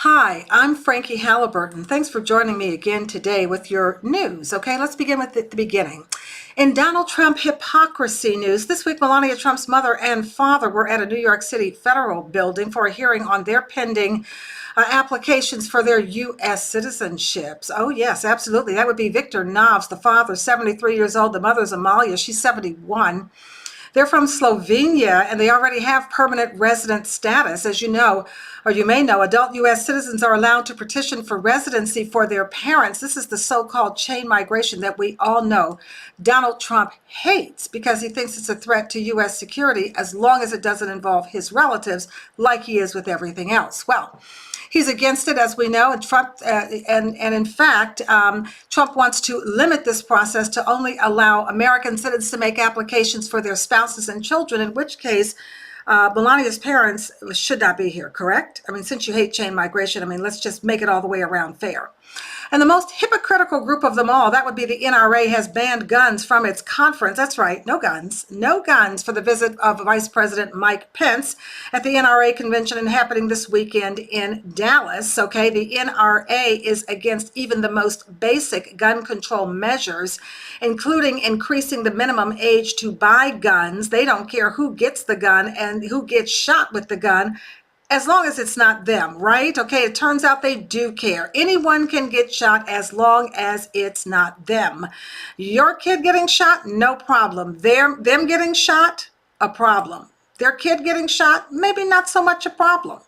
Hi, I'm Frankie Halliburton. Thanks for joining me again today with your news. Okay, let's begin with the beginning. In Donald Trump hypocrisy news, this week Melania Trump's mother and father were at a New York City federal building for a hearing on their pending applications for their U.S. citizenships. Oh, yes, absolutely. That would be Victor Novs, the father, 73 years old. The mother's Amalia, she's 71. They're from Slovenia, and they already have permanent resident status. As you know, or you may know, adult U.S. citizens are allowed to petition for residency for their parents. This is the so-called chain migration that we all know Donald Trump hates because he thinks it's a threat to U.S. security as long as it doesn't involve his relatives like he is with everything else. Well, he's against it, as we know, and Trump, and in fact, Trump wants to limit this process to only allow American citizens to make applications for their spouses and children, in which case Melania's parents should not be here, correct? I mean, since you hate chain migration, I mean, let's just make it all the way around fair. And the most hypocritical group of them all, that would be the NRA, has banned guns from its conference. That's right, no guns for the visit of Vice President Mike Pence at the NRA convention and happening this weekend in Dallas. Okay, the NRA is against even the most basic gun control measures, including increasing the minimum age to buy guns. They don't care who gets the gun and who gets shot with the gun, as long as it's not them, right? Okay, it turns out they do care. Anyone can get shot as long as it's not them. Your kid getting shot, no problem. Them getting shot, a problem. Their kid getting shot, maybe not so much a problem.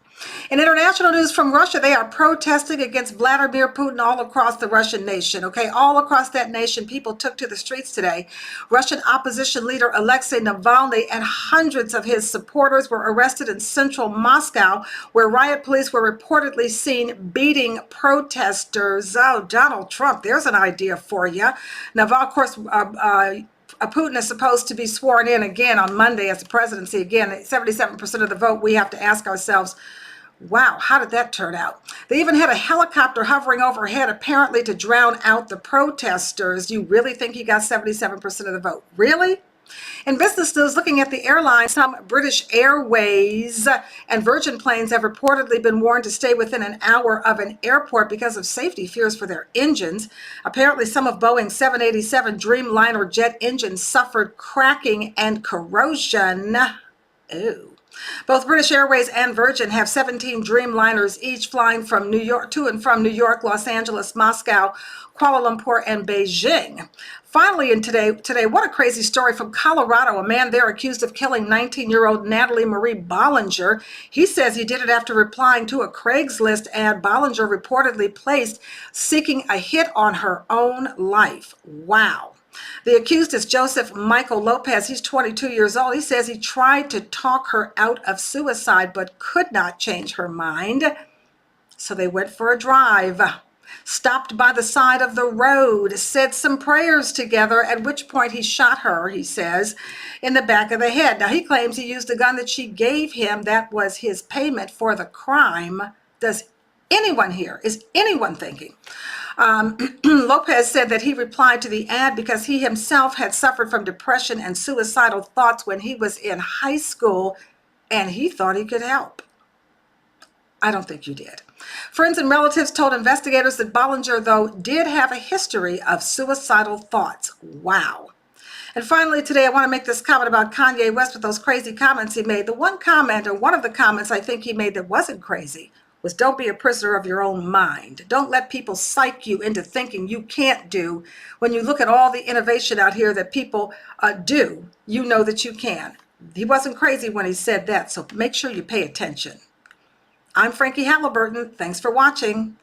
In international news from Russia, they are protesting against Vladimir Putin all across the Russian nation. Okay, all across that nation, people took to the streets today. Russian opposition leader Alexei Navalny and hundreds of his supporters were arrested in central Moscow, where riot police were reportedly seen beating protesters. Oh, Donald Trump, there's an idea for you. Now, of course, Putin is supposed to be sworn in again on Monday as the presidency. Again, 77% of the vote. We have to ask ourselves, wow, how did that turn out? They even had a helicopter hovering overhead, apparently to drown out the protesters. You really think he got 77% of the vote? Really? In business news, looking at the airlines, some British Airways and Virgin planes have reportedly been warned to stay within an hour of an airport because of safety fears for their engines. Apparently, some of Boeing's 787 Dreamliner jet engines suffered cracking and corrosion. Ooh. Both British Airways and Virgin have 17 Dreamliners each flying from New York to and from New York, Los Angeles, Moscow, Kuala Lumpur, and Beijing. Finally, and today, what a crazy story from Colorado. A man there accused of killing 19-year-old Natalie Marie Bollinger. He says he did it after replying to a Craigslist ad Bollinger reportedly placed seeking a hit on her own life. Wow. The accused is Joseph Michael Lopez. He's 22 years old. He says he tried to talk her out of suicide but could not change her mind. So they went for a drive, stopped by the side of the road, said some prayers together, at which point he shot her, he says, in the back of the head. Now, he claims he used a gun that she gave him. That was his payment for the crime. Is anyone thinking? Lopez said that he replied to the ad because he himself had suffered from depression and suicidal thoughts when he was in high school, and he thought he could help. I don't think you did. Friends and relatives told investigators that Bollinger, though, did have a history of suicidal thoughts. Wow. And finally, today, I want to make this comment about Kanye West with those crazy comments he made. The one comment, or one of the comments I think he made that wasn't crazy, was don't be a prisoner of your own mind. Don't let people psych you into thinking you can't do. When you look at all the innovation out here that people do, you know that you can. He wasn't crazy when he said that, so make sure you pay attention. I'm Frankie Halliburton. Thanks for watching.